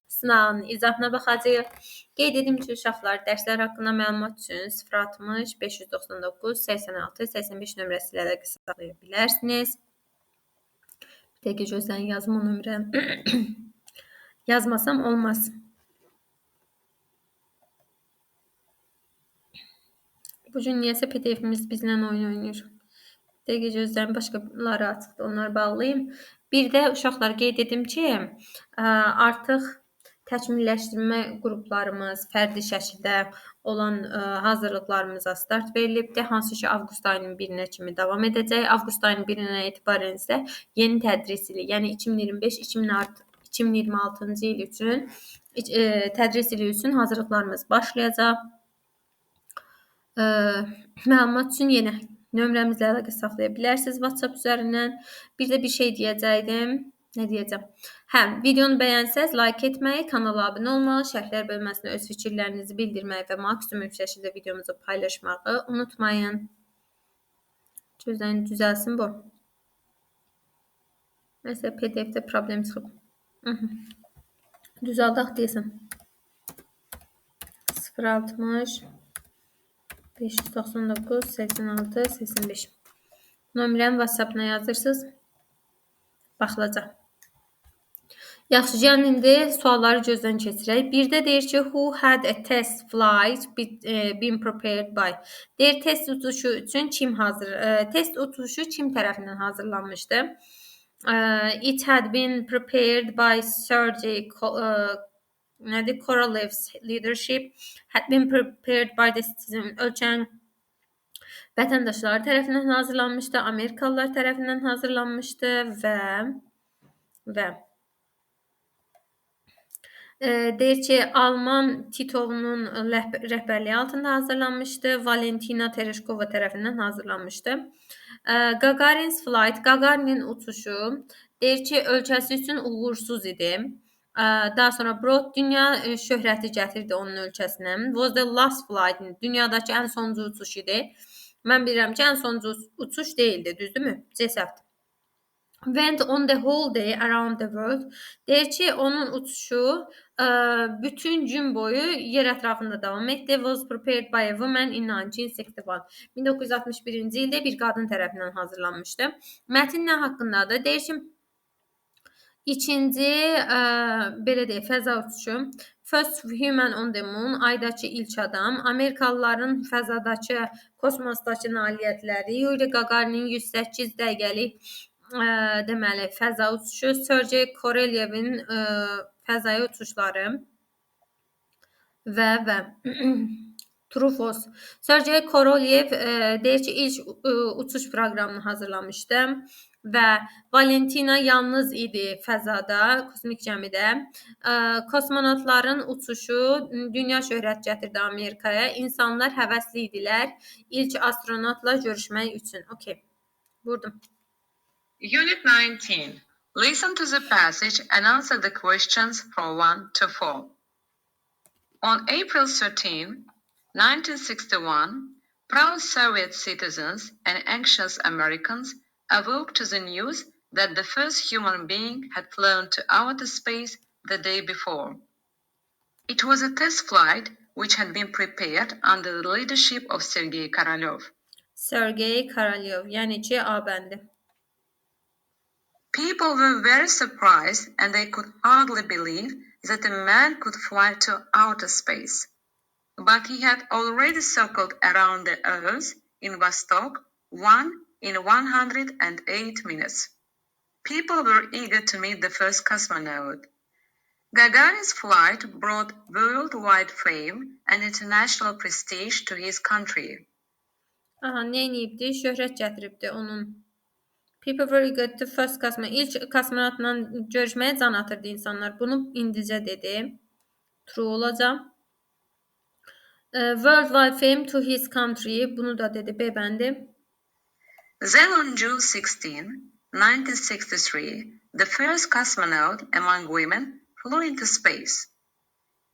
sınağın izahına baxacağıq. Qeyd edim ki, uşaqlar dərslər haqqında məlumat üçün 060 599 86 85 nömrəsi ilə əlaqə saxlaya bilərsiniz. Bir dəqiqə gözləyin, yazım o nömrə. Yazmasam olmaz. Bu gün niyəsə PDF-imiz bizlə oyun oynayır. Dəqiqə gözləyin, başqaları açıqdır, onları bağlayayım. Bir də uşaqlar qeyd edim ki, artıq təkmilləşdirmə qruplarımız fərdi şəkildə olan hazırlıqlarımıza start verilibdir. Hansı ki, avqust ayının 1-nə kimi davam edəcək. Avqust ayının 1-dən etibarən isə yeni tədris ili, yəni 2025-2026-cı il üçün tədris ili üçün hazırlıqlarımız başlayacaq. Məlumat üçün yenə nömrəmizlə əlaqə saxlaya bilərsiniz WhatsApp üzərindən. Bir də bir şey deyəcəydim. Nə deyəcəm? Videonu bəyənsəz like etməyi, kanala abunə olmağı, şərhlər bölməsinə öz fikirlərinizi bildirməyi və maksimum şəkildə videomuzu paylaşmağı unutmayın. Gözləyin, düzəlsin bu. Məsələn, PDF-də problem çıxıb. Düzəldək deyəsən. 060 599 86 85 nömrəni WhatsApp-na yazırsınız. Baxılacaq. Yaxşı, gəlin indi sualları gözdən keçirək. Birdə deyir ki, who had a test flight been prepared by? Deyir, test uçuşu üçün test uçuşu kim tərəfindən hazırlanmışdı? It had been prepared by Sergey Korolev's leadership, had been prepared by the citizen, ölkənin vətəndaşları tərəfindən hazırlanmışdı, Amerikalılar tərəfindən hazırlanmışdı və deyir ki, Alman Titovun rəhbərliyi altında hazırlanmışdı, Valentina Tereshkova tərəfindən hazırlanmışdı. Gagarin's flight, Gagarinin uçuşu deyir ki, ölkəsi üçün uğursuz idi. Daha sonra Broad dünya şöhrəti gətirdi onun ölkəsinə. Was the last flight, dünyadakı ən sonuncu uçuş idi. Mən bilirəm ki, ən sonuncu uçuş deyildi, düzdürmü? C-səfdir. Went on the whole day around the world. Deyir ki, onun uçuşu bütün gün boyu yer ətrafında davam etdi. Was prepared by a woman in 1961. 1961-ci ildə bir qadın tərəfindən hazırlanmışdı. Mətin nə haqqındadır? Deyir ki, İkinci, belə deyək, fəza uçuşu. First human on the moon, aydakı ilk adam. Amerikalıların fəzadakı, kosmosdakı nailiyyətləri. Yuri Gagarin'in 108 dəqiqəlik deməli, fəza uçuşu. Sergey Korolyevin fəzaya uçuşları və Trufos. Sergey Korolyev deyir ki, ilk uçuş proqramını hazırlamışdı və Valentina yalnız idi fəzada, kosmik gəmidə. Kosmonavtların uçuşu dünya şöhrət gətirdi Amerikaya. İnsanlar həvəsli idilər ilk astronavtla görüşmək üçün. Okay, vurdum. Unit 19. Listen to the passage and answer the questions from 1 to 4. On April 13, 1961, proud Soviet citizens and anxious Americans awoke to the news that the first human being had flown to outer space the day before. It was a test flight which had been prepared under the leadership of Sergei Korolev. Sergei Korolev, yəni ki, A bəndi. People were very surprised and they could hardly believe that a man could fly to outer space. But he had already circled around the Earth in Vostok 1 in 108 minutes. People were eager to meet the first cosmonaut. Gagarin's flight brought worldwide fame and international prestige to his country. Nə edibdi? Şöhrət gətiribdi onun. People were eager to first cosmonaut. İlk kosmonavtla görüşməyə can atırdı insanlar. Bunu indicə dedi. True olacaq. Worldwide fame to his country. Bunu da dedi. B bəndi. Then on June 16, 1963, the first cosmonaut among women flew into space.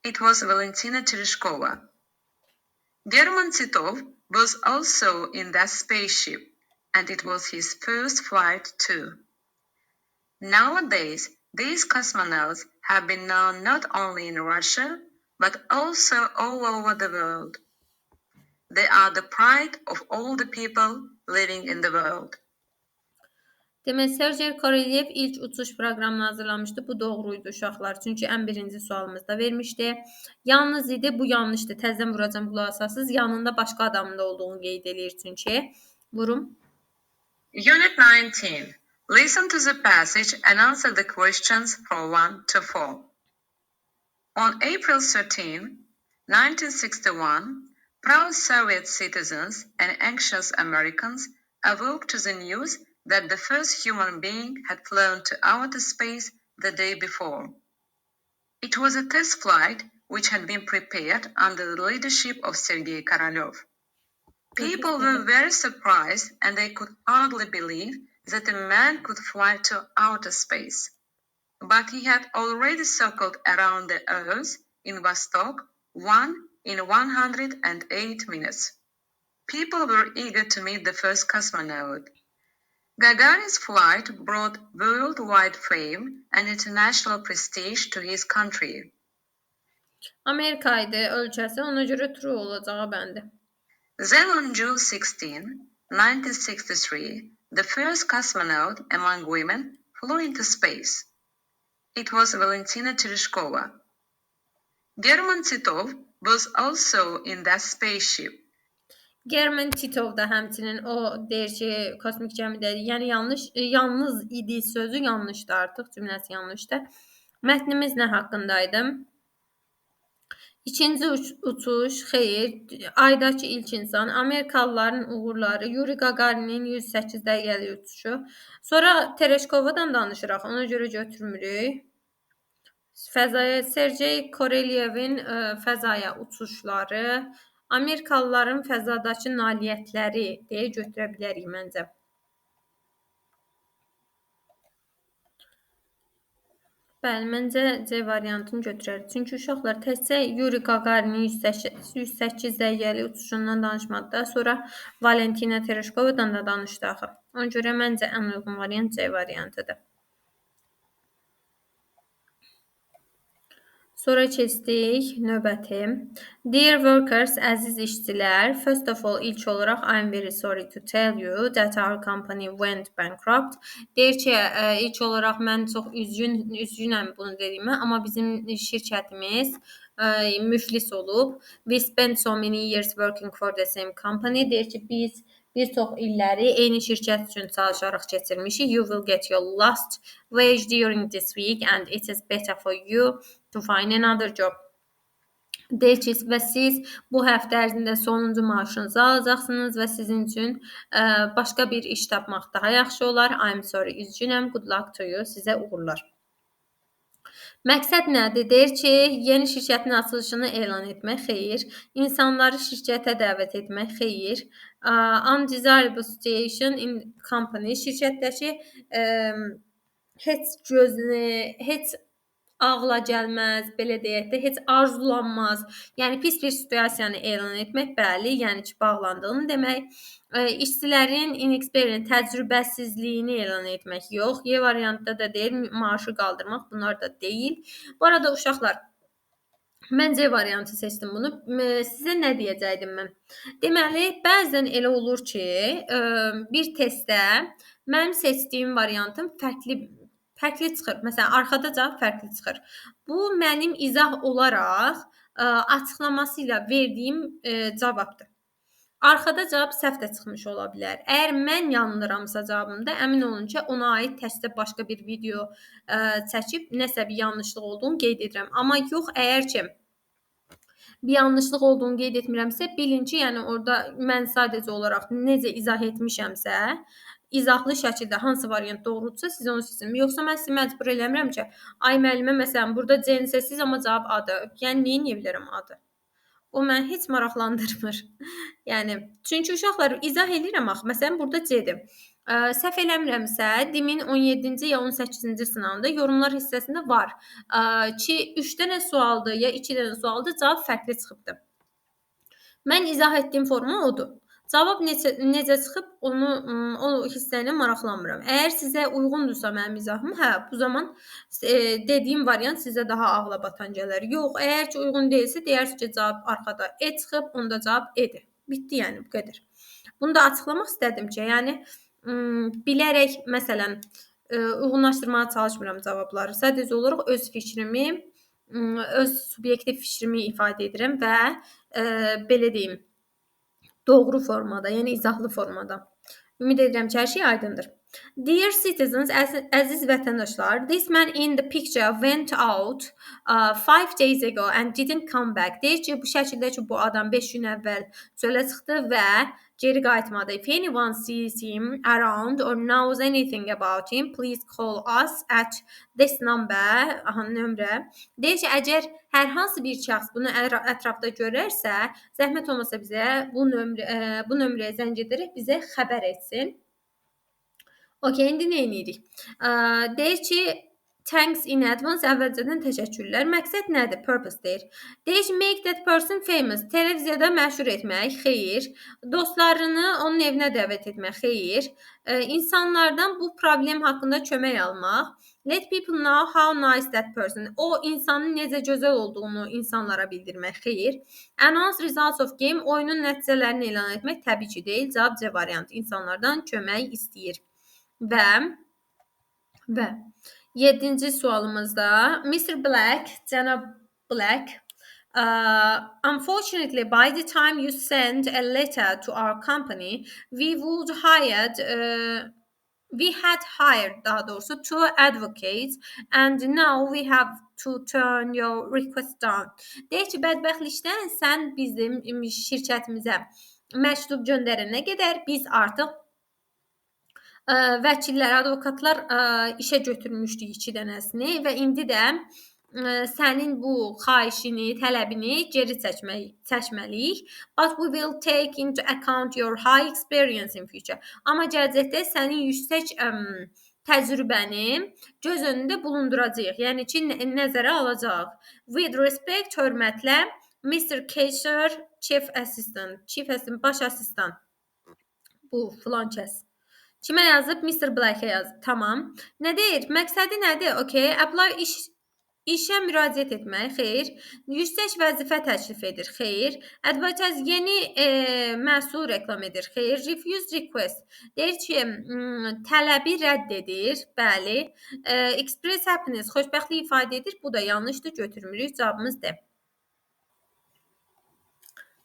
It was Valentina Tereshkova. German Titov was also in that spaceship, and it was his first flight too. Nowadays, these cosmonauts have been known not only in Russia, but also all over the world. They are the pride of all the people living in the world. Demək, Sergey Korolev ilk uçuş proqramını hazırlamışdı. Bu doğruydu uşaqlar. Çünki ən birinci sualımızda vermişdi. Yalnız idi, bu yanlışdı. Təzədən vuracam, qulaq asasınız. Yanında başqa adamın da olduğunu qeyd eləyir çünki. Vurum. Unit 19. Listen to the passage and answer the questions from 1 to 4. On April 13, 1961, proud Soviet citizens and anxious Americans awoke to the news that the first human being had flown to outer space the day before. It was a test flight which had been prepared under the leadership of Sergei Korolev. People were very surprised and they could hardly believe that a man could fly to outer space. But he had already circled around the Earth in Vostok 1 in 108 minutes. People were eager to meet the first cosmonaut. Gagarin's flight brought worldwide fame and international prestige to his country. Amerika idi ölkəsi, ona görə true olacağı bəndi. Then on June 16, 1963, the first cosmonaut among women flew into space. It was Valentina Tereshkova. German Titov was also in that spaceship. German Titov da həmçinin o deyir ki, kosmik gəmidədir. Yəni yalnız idi sözü yanlışdır artıq, cümləsi yanlışdır. Mətnimiz nə haqqındaydı? İkinci uçuş, xeyr, aydakı ilk insan, Amerikalıların uğurları, Yuri Gagarinin 108 dəqiqəlik uçuşu. Sonra Tereshkovadan danışırıq, ona görə götürmürük. Fəzaya Sergey Korolyevin fəzaya uçuşları, Amerikalıların fəzadakı nailiyyətləri deyə götürə bilərik məncə. Bəli, məncə C variantını götürərik. Çünki uşaqlar təkcə Yuri Gagarinin 108 dəqiqəlik uçuşundan danışmadı da, sonra Valentina Tereshkovadan da danışdı axı. Ona görə məncə ən uyğun variant C variantıdır. Sonra keçdik növbəti. Dear workers, əziz işçilər, first of all, ilk olaraq I'm very sorry to tell you that our company went bankrupt. Deyir ki, ilk olaraq mən çox üzgünəm bunu dediyimə, amma bizim şirkətimiz müflis olub. We spent so many years working for the same company. Deyir ki, biz bir çox illəri eyni şirkət üçün çalışaraq keçirmişik. You will get your last wage during this week and it is better for you to find another job. Deyir ki, və siz bu həftə ərzində sonuncu maaşınızı alacaqsınız və sizin üçün başqa bir iş tapmaq daha yaxşı olar. I'm sorry, üzgünəm, good luck to you, sizə uğurlar. Məqsəd nədir? Deyir ki, yeni şirkətin açılışını elan etmək, xeyir. İnsanları şirkətə dəvət etmək, xeyir. Undesirable situation in company, şirkətdəki heç ağla gəlməz, belə deyək də, heç arzulanmaz. Yəni pis bir situasiyanı elan etmək, bəli, yəni ki, bağlandığını demək. İşçilərin inexperience, təcrübəsizliyini elan etmək yox. Y variantda da deyil, maaşı qaldırmaq, bunlar da deyil. Bu arada uşaqlar, mən C variantı seçdim bunu. Sizə nə deyəcəydim mən? Deməli, bəzən elə olur ki, bir testdə mənim seçdiyim variantım fərqli çıxır. Məsələn, arxada cavab fərqli çıxır. Bu mənim izah olaraq açıqlaması ilə verdiyim cavabdır. Arxada cavab səhv də çıxmış ola bilər. Əgər mən yanılıramsa cavabımda, əmin olun ki, ona aid testdə başqa bir video çəkib nəsə bir yanlışlıq olduğunu qeyd edirəm. Amma yox, əgər ki bir yanlışlıq olduğunu qeyd etmirəmsə, bilin ki, yəni orada mən sadəcə olaraq necə izah etmişəmsə, izahlı şəkildə hansı variant doğrudursa, siz onu seçin. Yoxsa mən sizi məcbur eləmirəm ki, ay müəllimə, məsələn, burada C-ni seçsiniz, amma cavab A-dır. Yəni, neyə niyə bilərəm A-dır? O məni heç maraqlandırmır. Yəni, çünki uşaqlar izah edirəm axı. Məsələn, burada C-dir. Səhv eləmirəmsə, DİM-in 17-ci ya 18-ci sınavında yorumlar hissəsində var ki, 3 dənə sualdır ya 2 dənə sualdır, cavab fərqli çıxıbdır. Mən izah etdiyim forma odur. Cavab necə çıxıb o hissəylə maraqlanmıram. Əgər sizə uyğundursa mənim izahım, hə, bu zaman dediyim variant sizə daha ağla batan gələr. Yox, əgər ki uyğun deyilsə, deyərsiniz ki, cavab arxada E çıxıb, onda cavab E-dir. Bitdi yəni bu qədər. Bunu da açıqlamaq istədim ki, yəni bilərək məsələn uyğunlaşdırmağa çalışmıram cavabları. Sadəcə olaraq öz fikrimi, öz subyektiv fikrimi ifadə edirəm və belə deyim, doğru formada, yəni izahlı formada. Ümid edirəm ki, hər şey aydındır. Dear citizens, əziz vətəndaşlar, this man in the picture went out 5 days ago and didn't come back. Deyir ki, bu şəkildə ki, bu adam 5 gün əvvəl çölə çıxdı və geri qayıtmadı. If anyone sees him around or knows anything about him, please call us at this number. Aha, nömrə. Deyir ki, əgər hər hansı bir şəxs bunu ətrafda görərsə, zəhmət olmasa bizə bu nömrəyə zəng edərək bizə xəbər etsin. Okay, indi nə edirik? Deyir ki, thanks in advance, əvvəlcədən təşəkkürlər. Məqsəd nədir? Purpose deyir. Deyir ki, make that person famous. Televiziyada məşhur etmək, xeyir. Dostlarını onun evinə dəvət etmək, xeyir. İnsanlardan bu problem haqqında kömək almaq. Let people know how nice that person. O insanın necə gözəl olduğunu insanlara bildirmək, xeyir. Announce results of game. Oyunun nəticələrini elan etmək təbii ki deyil. Cavab C variantı. İnsanlardan kömək istəyir. Və 7-ci sualımızda Mr. Black, cənab Black, unfortunately, by the time you send a letter to our company, we had hired daha doğrusu two advocates and now we have to turn your request down. Deyir ki, bədbəxtlikdən sən bizim şirkətimizə məktub göndərənə qədər biz artıq vəkillər, advokatlar işə götürmüşdük 2 dənəsini və indi də sənin bu xahişini, tələbini geri çəkməliyik. But we will take into account your high experience in future. Amma gələcəkdə sənin yüksək təcrübəni göz önündə bulunduracağıq. Yəni ki, nəzərə alacaq. With respect, hörmətlə, Mr. Casher, Chief Assistant, baş assistant. Bu filan kəs. Kimə yazıb? Mr. Black-ə yazıb. Tamam. Nə deyir? Məqsədi nədir? Okay. Apply işə müraciət etmək. Xeyr. Yüksək vəzifə təklif edir. Xeyr. Advertise yeni məhsul reklam edir. Xeyr. Refuse request. Deyir ki, tələbi rədd edir. Bəli. Express happiness. Xoşbəxtlik ifadə edir. Bu da yanlışdır. Götürmürük. Cavabımız D.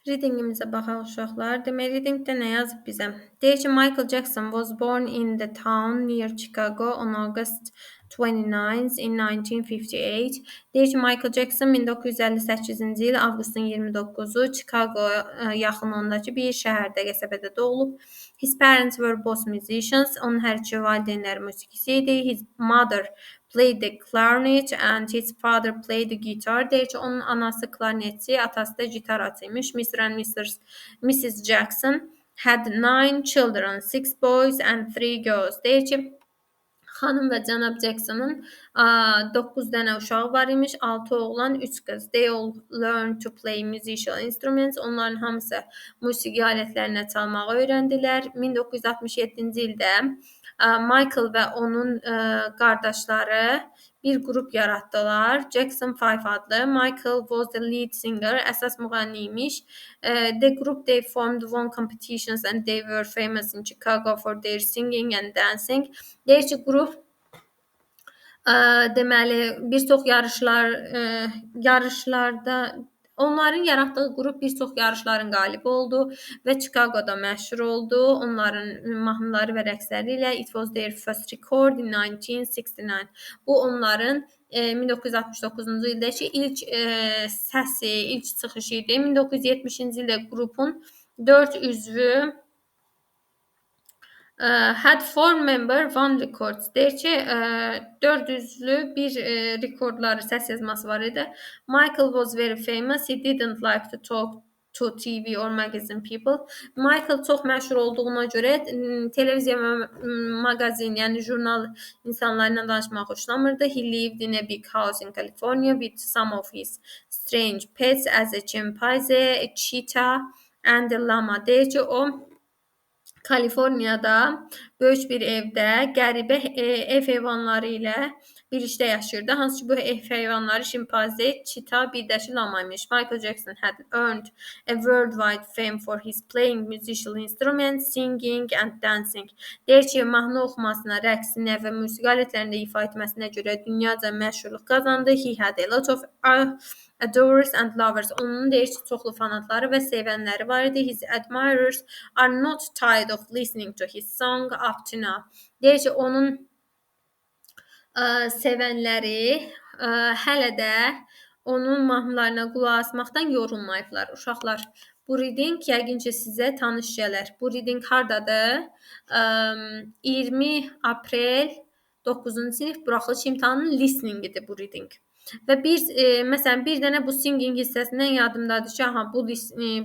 Readingimizə baxaq uşaqlar. Demək, readingdə nə yazıb bizə? Deyir ki, Michael Jackson was born in the town near Chicago on August 29 in 1958. Deyir ki, Michael Jackson 1958-ci il avqustun 29-u Chicago yaxınlığındakı bir şəhərdə, qəsəbədə doğulub. His parents were both musicians. Onun hər iki valideynləri musiqisi idi. His mother played the clarinet and his father played the guitar. Deyir ki, onun anası klarnetçi, atası da gitarçı imiş. Mr. and Mrs. Jackson had 9 children, 6 boys and 3 girls. Deyir ki, xanım və cənab Jackson'ın 9 dənə uşağı var imiş, 6 oğlan, 3 qız. They all learned to play musical instruments. Onların hamısı musiqi alətlərinə çalmağı öyrəndilər. 1967-ci ildə Michael və onun qardaşları bir qrup yaratdılar. Jackson 5 adlı. Michael was the lead singer. Əsas müğənni imiş. The group they formed won competitions and they were famous in Chicago for their singing and dancing. Deyir ki, qrup deməli bir çox yarışlarda onların yaratdığı qrup bir çox yarışların qalibi oldu və Chicago'da məşhur oldu. Onların mahnıları və rəqsləri ilə It was their first record in 1969. Bu onların 1969-cu ildəki ilk səsi, ilk çıxışı idi. 1970-ci ildə qrupun 4 üzvü had 4 member, 1 records. Deyir ki, 4 üzvlü bir rekordları, səs yazması var idi. Michael was very famous. He didn't like to talk to TV or magazine people. Michael çox məşhur olduğuna görə televiziya və mağazin, yəni jurnal insanlarla danışmaq xoşlamırdı. He lived in a big house in California with some of his strange pets as a chimpanzee, a cheetah and a llama. Deyir ki, o Kaliforniyada böyük bir evdə qəribə ev heyvanları ilə birlikdə yaşayırdı. Hansı ki bu ev heyvanları şimpanze, çita, bir də ki lama imiş. Michael Jackson had earned a worldwide fame for his playing musical instruments, singing and dancing. Deyir ki, mahnı oxumasına, rəqsinə və musiqi alətlərində ifa etməsinə görə dünyaca məşhurluq qazandı. He had a lot of adorers and lovers. Onun deyir ki, çoxlu fanatları və sevənləri var idi. His admirers are not tired of listening to his song up to now. Deyir ki, onun sevənləri hələ də onun mahnılarına qulaq asmaqdan yorulmayıblar. Uşaqlar, bu reading yəqin ki sizə tanış gələr. Bu reading hardadır? 20 aprel 9-cu sinif buraxılış imtahanının listeningidir bu reading. Və məsələn bir dənə bu singing hissəsindən yadımdadır ki, aha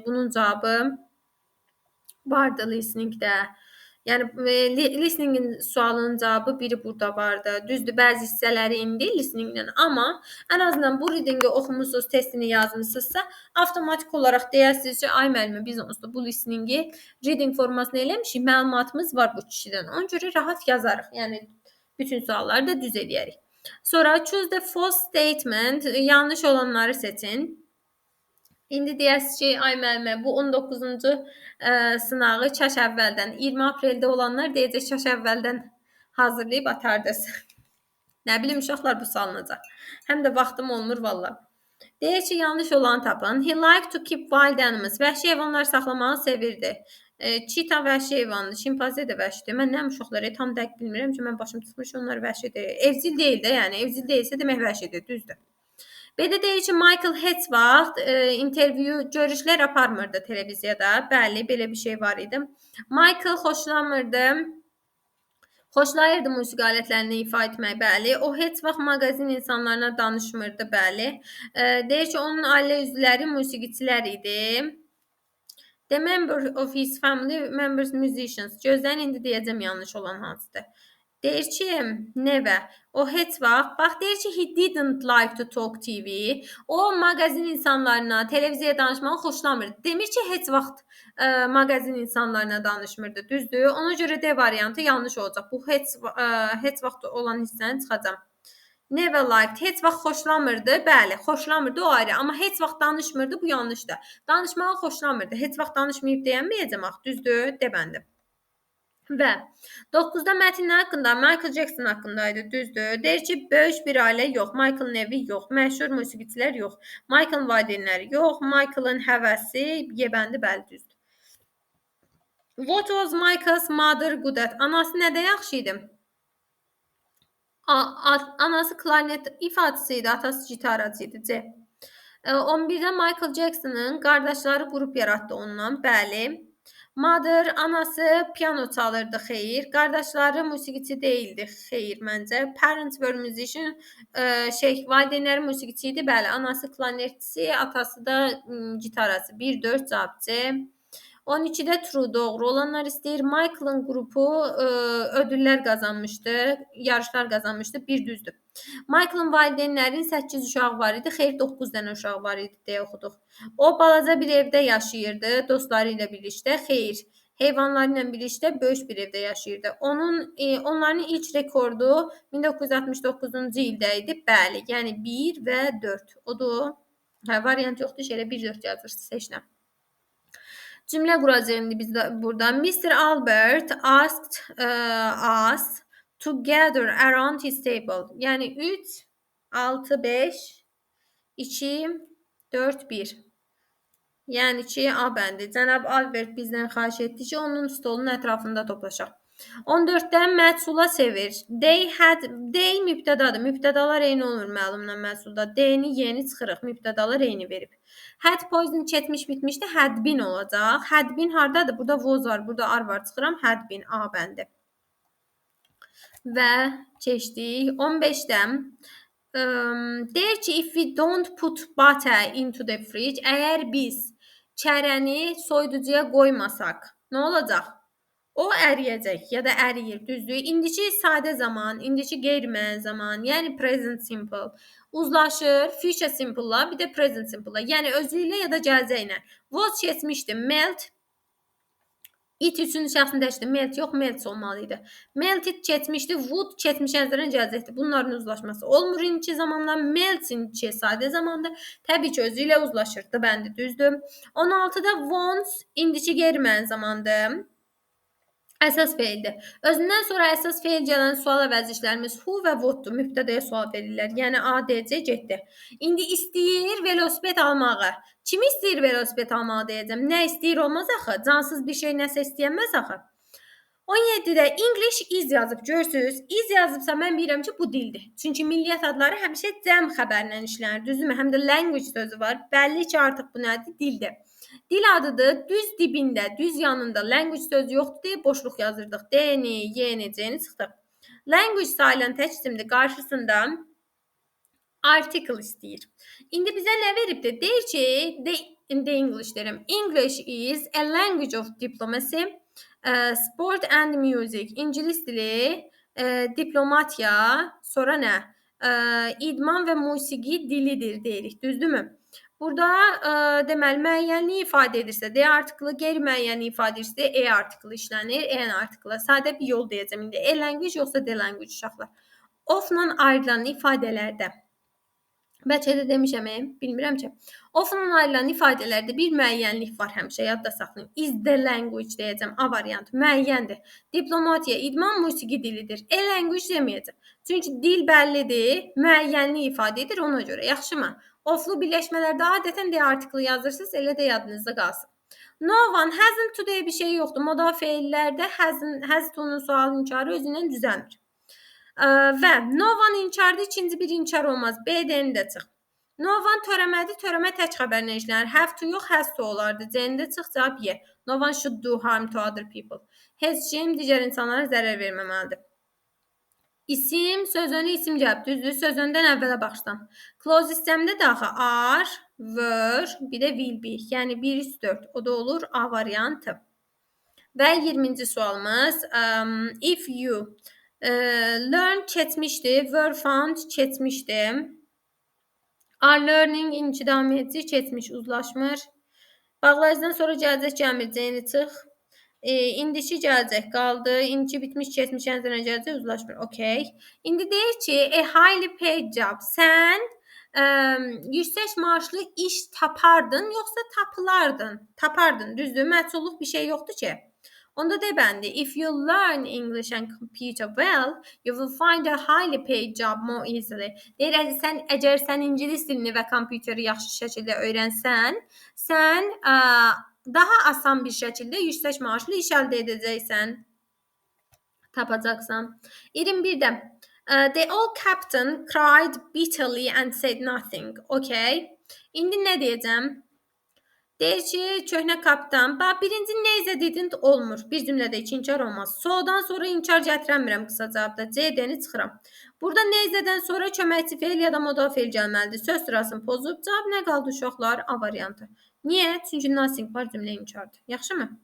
bunun cavabı vardı listeningdə. Yəni listeningin sualının cavabı biri burada vardı. Düzdür, bəzi hissələri indi listeningdən, amma ən azından bu readingi oxumusunuz, testini yazmısınızsa, avtomatik olaraq deyəsiniz ki, ay müəllimə biz onsuz da bu listeningi reading formasına eləmişik, məlumatımız var bu kişidən. Ona görə rahat yazarıq. Yəni bütün sualları da düz edərik. Sonra choose the false statement, yanlış olanları seçin. İndi deyəsiniz ki, ay müəllimə, bu 19-cu sınağı çaş əvvəldən, 20 apreldə olanlar deyəcək çaş əvvəldən hazırlayıb atardınız. Nə bilim, uşaqlar bu salınacaq. Həm də vaxtım olmur valla. Deyir ki, yanlış olanı tapın. He liked to keep wild animals. Vəhşi heyvanlar saxlamağı sevirdi. Çita vəhşi heyvandır, şimpanze də vəhşidir. Mən nə uşaqları tam dəqiq bilmirəm ki, mən başım tutmuş onlar vəhşidir. Evcil deyil də, yəni evcil deyilsə demək vəhşidir, düzdür. Belə deyir ki, Michael heç vaxt intervyu, görüşlər aparmırdı televiziyada. Bəli, belə bir şey var idi. Michael xoşlayırdı musiqi alətlərini ifa etmək, bəli. O heç vaxt mağazin insanlarına danışmırdı, bəli. Deyir ki, onun ailə üzvləri musiqiçilər idi. The member of his family members musicians. Gözləyin, indi deyəcəm yanlış olan hansıdır. Deyir ki, never. O heç vaxt, bax deyir ki, he didn't like to talk TV. O mağazin insanlarına, televiziyaya danışmağı xoşlamırdı. Demir ki, heç vaxt mağazin insanlarına danışmırdı, düzdür? Ona görə D variantı yanlış olacaq. Bu heç vaxt olan hissəni çıxacam. Never liked, heç vaxt xoşlamırdı. Bəli, xoşlamırdı o ayrı, amma heç vaxt danışmırdı, bu yanlışdır. Danışmağı xoşlamırdı. Heç vaxt danışmayıb deyənməyəcəm axı, düzdür? Deməndi. Və 9-da mətn haqqında, Michael Jackson haqqındaydı, düzdür? Deyir ki, böyük bir ailə yox, Michael'ın evi yox, məşhur musiqiçilər yox, Michael'ın valideynləri yox, Michael'ın həvəsi, yebəndi, bəli, düzdür. What was Michael's mother good at? Anası nədə yaxşı idi? Anası klarnet ifaçısı idi, atası gitaracı idi. C. 11-də Michael Jackson'ın qardaşları qrup yaratdı ondan, bəli. Mother, anası piano çalırdı, xeyir. Qardaşları musiqiçi deyildi, xeyir məncə. Parents were musician, valideynləri musiqiçi idi, bəli. Anası klarnetçi, atası da gitaracı. 1-4 cavab C. 12-də true, doğru olanlar istəyir. Michael'ın qrupu ödüllər qazanmışdı, yarışlar qazanmışdı, bir düzdür. Michael'ın valideynlərinin 8 uşağı var idi, xeyr 9 dənə uşağı var idi deyə oxuduq. O balaca bir evdə yaşayırdı, dostları ilə birlikdə, xeyr. Heyvanları ilə birlikdə böyük bir evdə yaşayırdı. Onların ilk rekordu 1969-cu ildə idi, bəli. Yəni 1 və 4. Odur. Variant yoxdur, elə 1-4 yazırsınız, seçinə. Cümlə quracağıq indi biz burada. Mr. Albert asked us to gather around his table. Yəni 3, 6, 5, 2, 4, 1. Yəni ki, A bəndi. Cənab Albert bizdən xahiş etdi ki, onun stolunun ətrafında toplaşaq. 14-də məhsula sevir. They mübtədadır. Mübtədalar eyni olur məlumla məhsulda. D-ni yeni çıxırıq. Mübtədalar eyni verib. Had poison keçmiş bitmişdi. Had been olacaq. Had been hardadır? Burada was var. Burada are var. Çıxıram. Had been. A bəndi. Və keçdik. 15-də deyir ki, if we don't put butter into the fridge, əgər biz çərəni soyuducuya qoymasaq, nə olacaq? O əriyəcək ya da əriyir, düzdür? İndiki sadə zaman, indiki qeyri-müəyyən zaman, yəni present simple uzlaşır future simple-la, bir də present simple-la. Yəni özü ilə ya da gələcəklə. Was keçmişdi, melt It üçün şəxsin dəyişdi. Melt yox, melts olmalı idi. Melted keçmişdi, would keçmiş əzərən cəzətdir. Bunların uzlaşması olmur indiki zamanda. Melts indiki sadə zamanda. Təbii ki, özü ilə uzlaşırdı. Bəndi düzdür. 16-da wants indiki qeyri-müəyyən zamandır. Əsas feildir. Özündən sonra əsas feil gələn sual vəzifələrimiz who və what'dur. Mübtədəyə sual verirlər. Yəni A, D, C getdi. İndi istəyir velosiped almağı. Kim istəyir velosiped almağı deyəcəm. Nə istəyir olmaz axı. Cansız bir şey nəsə istəyənməz axı. 17-də English is yazıb. Görürsüz? Is yazıbsa mən bilirəm ki, bu dildir. Çünki milliyyət adları həmişə cəm xəbərlə işlənir. Düzdürmü? Həm də language sözü var. Bəlli ki, artıq bu nədir? Dildir. Dil adıdır. Düz dibində, düz yanında language sözü yoxdur deyə boşluq yazırdıq. D-ni, Y-ni, C-ni çıxdıq. Language sayılan tək isimdir. Qarşısında article istəyir. İndi bizə nə veribdir? Deyir ki, the English derim. English is a language of diplomacy, sport and music. İngilis dili, diplomatiya, sonra nə? İdman və musiqi dilidir deyirik. Düzdürmü? Burada deməli müəyyənliyi ifadə edirsə, D artiklı, qeyri-müəyyənliyi ifadə edirsə, E artiklı işlənir, EN artiklı. Sadə bir yol deyəcəm indi. E language yoxsa D language uşaqlar. Of-la ayrılan ifadələrdə. Bəlkə də demişəm, bilmirəm ki. Of-la ayrılan ifadələrdə bir müəyyənlik var həmişə, yadda saxlayın. Is the language deyəcəm, A variantı. Müəyyəndir. Diplomatiya, idman, musiqi dilidir. E language deməyəcəm. Çünki dil bəllidir, müəyyənlik ifadə edir ona görə. Yaxşımı? Oflu birləşmələrdə adətən D artiklı yazırsınız, elə də yadınızda qalsın. No one, hasn't to deyə bir şey yoxdur. Modal feillərdə has to'nun sual inkarı özündən düzəlmir. Və no one inkarda ikinci bir inkar olmaz. B-dən də çıx. No one törəmədi, törəmə tək xəbərlə işlənir. Have to yox, has to olardı. C-dən də çıx, cavab Y. No one should do harm to other people. Heç kim digər insanlara zərər verməməlidir. İsim, söz önü isim cavab düzdür. Söz öndən əvvələ başdan. Clause istəmdə də axı are, were, bir də will be. Yəni 1-4. O da olur A variantı. Və 20-ci sualımız. If you learn keçmişdi. Were found keçmişdi. Are learning inci davam edici keçmiş uzlaşmır. Bağlayıcıdan sonra gələcək gəmir. C-ni çıx. İndiki gələcək qaldı. İndiki bitmiş keçmiş ənzərə gələcək uzlaşmır. Okay. İndi deyir ki, a highly paid job. Sən yüksək maaşlı iş tapardın, yoxsa tapılardın? Tapardın, düzdür? Məchulluq bir şey yoxdur ki. Onda de bəndi. If you learn English and computer well, you will find a highly paid job more easily. Deyir, əgər sən ingilis dilini və kompüteri yaxşı şəkildə öyrənsən, sən daha asan bir şəkildə yüksək maaşlı iş əldə edəcəksən. Tapacaqsan. 21-də. The old captain cried bitterly and said nothing. Okay. İndi nə deyəcəm? Deyir ki, köhnə kapitan, birinci neyzə dedin olmur. Bir cümlədə iki inkar olmaz. So'dan sonra inkar gətirəmirəm qısa cavabda. C-dəni çıxıram. Burada neyzədən sonra köməkçi feil ya da modal feil gəlməlidir. Söz sırasını pozub, cavab nə qaldı uşaqlar? A variantı. Niyə? Çünki nothing var, cümlə inkardır. Yaxşımı?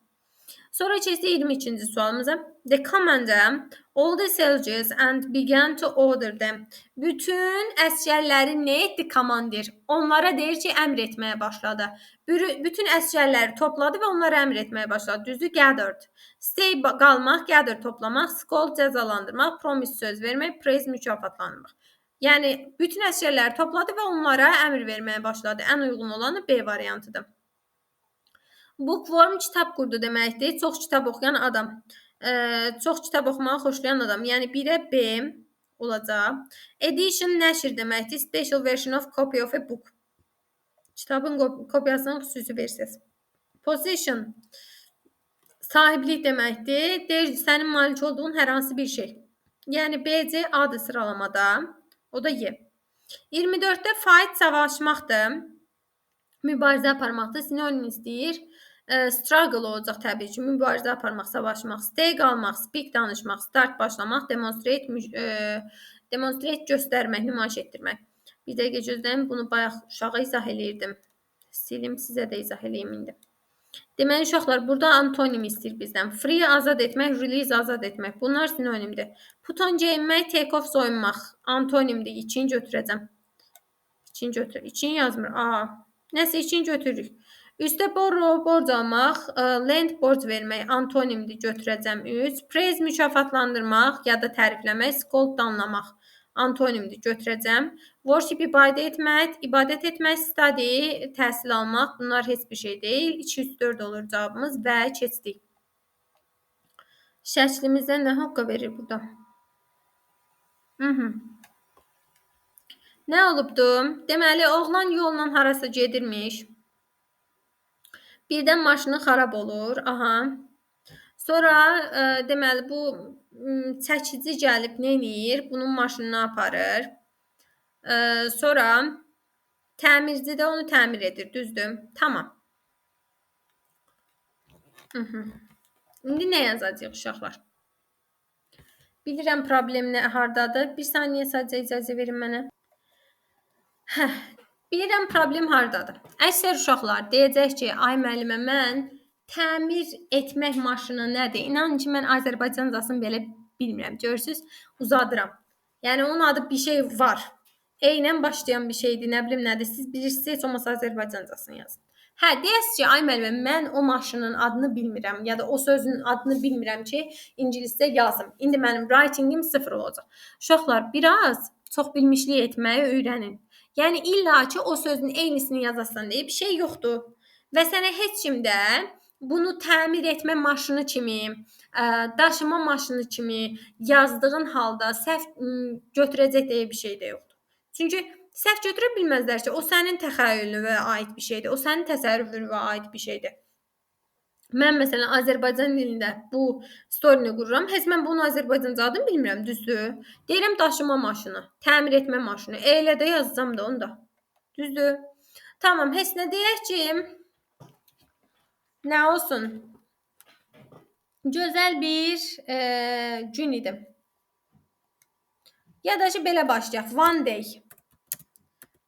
Sonra keçdik 22-ci sualımıza. The commander all the soldiers and began to order them. Bütün əsgərləri nə etdi komandir? Onlara deyir ki, əmr etməyə başladı. Bütün əsgərləri topladı və onlara əmr etməyə başladı. Düzdür? Gathered. Stay qalmaq, gather toplamaq, scold cəzalandırmaq, promise söz vermək, praise mükafatlandırmaq. Yəni bütün əsgərləri topladı və onlara əmr verməyə başladı. Ən uyğun olanı B variantıdır. Bookworm kitab qurdu deməkdir. Çox kitab oxuyan adam. Çox kitab oxumağı xoşlayan adam. Yəni 1-ə B olacaq. Edition nəşr deməkdir. Special version of copy of a book. Kitabın kopyasının xüsusi versiyası. Possession sahiblik deməkdir. Deyir, sənin malik olduğun hər hansı bir şey. Yəni B, C, A-dır sıralamada. O da Y. 24-də fight savaşmaqdır. Mübarizə aparmaqdır. Sinonim istəyir. Struggle olacaq təbii ki. Mübarizə aparmaq, savaşmaq, stay qalmaq, speak danışmaq, start başlamaq, demonstrate göstərmək, nümayiş etdirmək. Bir dəqiqə gözləyin, bunu bayaq uşağa izah eləyirdim. Silim, sizə də izah eləyim indi. Deməli uşaqlar, burada antonim istəyir bizdən. Free azad etmək, release azad etmək. Bunlar sinonimdir. Put on geyinmək, take off soyunmaq. Antonimdir. İçini götürəcəm. İçini götür. İçini yazmır. Nəsə içini götürürük. Üstə borc almaq, lend borc vermək antonimdir, götürəcəm 3. Praise mükafatlandırmaq ya da tərifləmək, scold danlamaq antonimdir, götürəcəm. Worship ibadət etmək, study təhsil almaq, bunlar heç bir şey deyil. 204 olur cavabımız və keçdik. Şəklimizdə nə haqqa verir burada? Nə olubdu? Deməli, oğlan yolla harasa gedirmiş. Birdən maşını xarab olur. Aha. Sonra deməli bu çəkici gəlib nə edir? Bunun maşınını aparır. Sonra təmirci də onu təmir edir, düzdür? Tamam. İndi nə yazacağıq uşaqlar? Bilirəm problem nə hardadır. Bir saniyə sadəcə icazə verin mənə. Bilirəm problem hardadır. Əksər uşaqlar deyəcək ki, ay müəllimə, mən təmir etmək maşını nədir? İnanın ki, mən Azərbaycancasını belə bilmirəm. Görürsüz, uzadıram. Yəni onun adı bir şey var. Eynən başlayan bir şeydir, nə bilim nədir? Siz bilirsiniz, heç olmasa Azərbaycancasını yazın. Hə, deyəsiz ki, ay müəllimə, mən o maşının adını bilmirəm ya da o sözün adını bilmirəm ki, ingiliscə yazım. İndi mənim writingim 0 olacaq. Uşaqlar, biraz çox bilmişlik etməyi öyrənin. Yəni illa ki o sözün eynisini yazasan deyə bir şey yoxdur. Və sənə heç kim də bunu təmir etmə maşını kimi, daşıma maşını kimi yazdığın halda səhv götürəcək deyə bir şey də yoxdur. Çünki səhv götürə bilməzlər ki, o sənin təxəyyülünə aid bir şeydir, o sənin təsərrüfünə aid bir şeydir. Mən məsələn Azərbaycan dilində bu storyni qururam. Heç mən bunun Azərbaycanca adını bilmirəm, düzdür? Deyirəm daşıma maşını, təmir etmə maşını. Elə də yazacağam da onu da. Düzdür? Tamam, heç nə deyək ki, nə olsun? Gözəl bir gün idi. Ya da ki belə başlayaq. One day.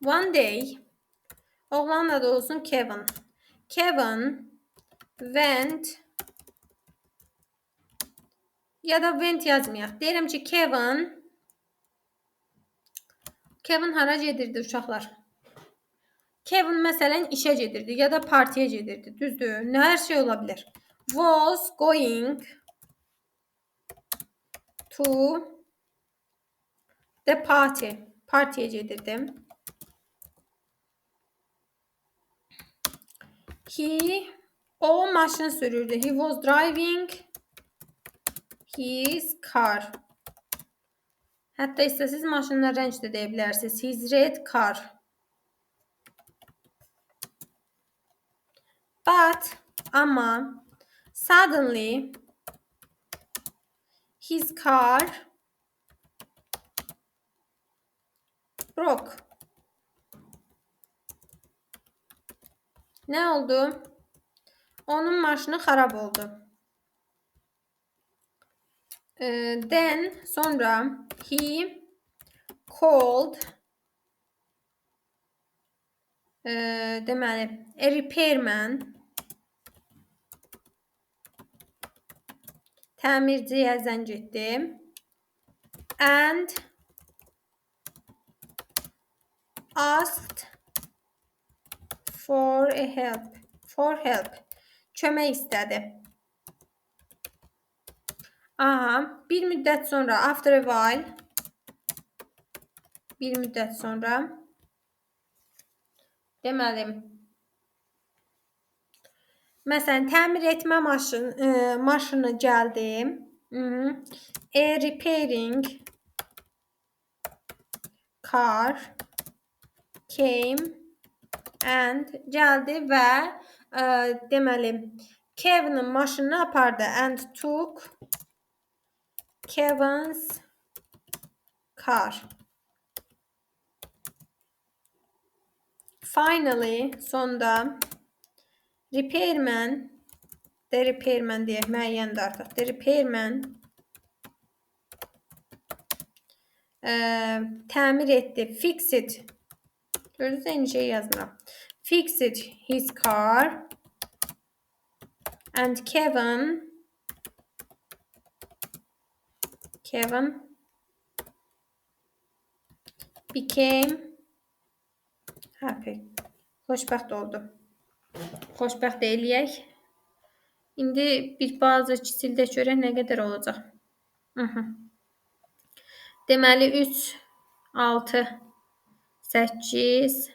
One day. Oğlanın adı olsun Kevin. Kevin went ya da went yazmayaq. Deyirəm ki, Kevin hara gedirdi uşaqlar? Kevin məsələn işə gedirdi ya da partiyə gedirdi. Düzdür? Hər şey ola bilər. Was going to the party. Partiyə gedirdi. O maşın sürürdü. He was driving his car. Hətta istəsiz maşınla rəng də deyə bilərsiniz. His red car. But ama suddenly his car broke. Nə oldu? Onun maşını xarab oldu. Then sonra he called deməli a repairman, təmirciyə zəng etdi and asked for help. Kömək istədi. Aha, bir müddət sonra, after a while, bir müddət sonra, deməli, məsələn, təmir etmə maşını gəldi. A repairing car came and gəldi və deməli, Kevin'in maşınını apardı and took Kevin's car. Finally, sonda repairman deyək, müəyyəndir artıq. The repairman təmir etdi, fixed. Gördünüz, eyni şey yazmıram. Fixed his car and Kevin became happy. Xoşbəxt oldu. xoşbəxt eləyək. İndi bir bazı kiçildə görək nə qədər olacaq. Deməli 3, 6, 8,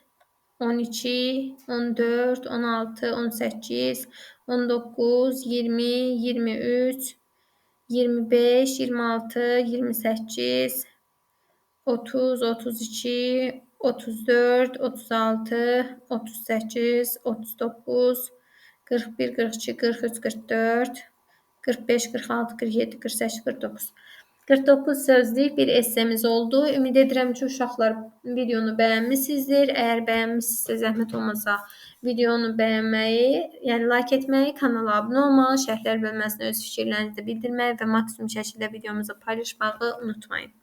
12, 14, 16, 18, 19, 20, 23, 25, 26, 28, 30, 32, 34, 36, 38, 39, 41, 42, 43, 44, 45, 46, 47, 48, 49. 49 sözlük bir essemiz oldu. Ümid edirəm ki, uşaqlar videonu bəyənmisinizdir. Əgər bəyənmisinizsə, zəhmət olmasa videonu bəyənməyi, yəni like etməyi, kanala abunə olmağı, şərhlər bölməsinə öz fikirlərinizi bildirməyi və maksimum şəkildə videomuzu paylaşmağı unutmayın.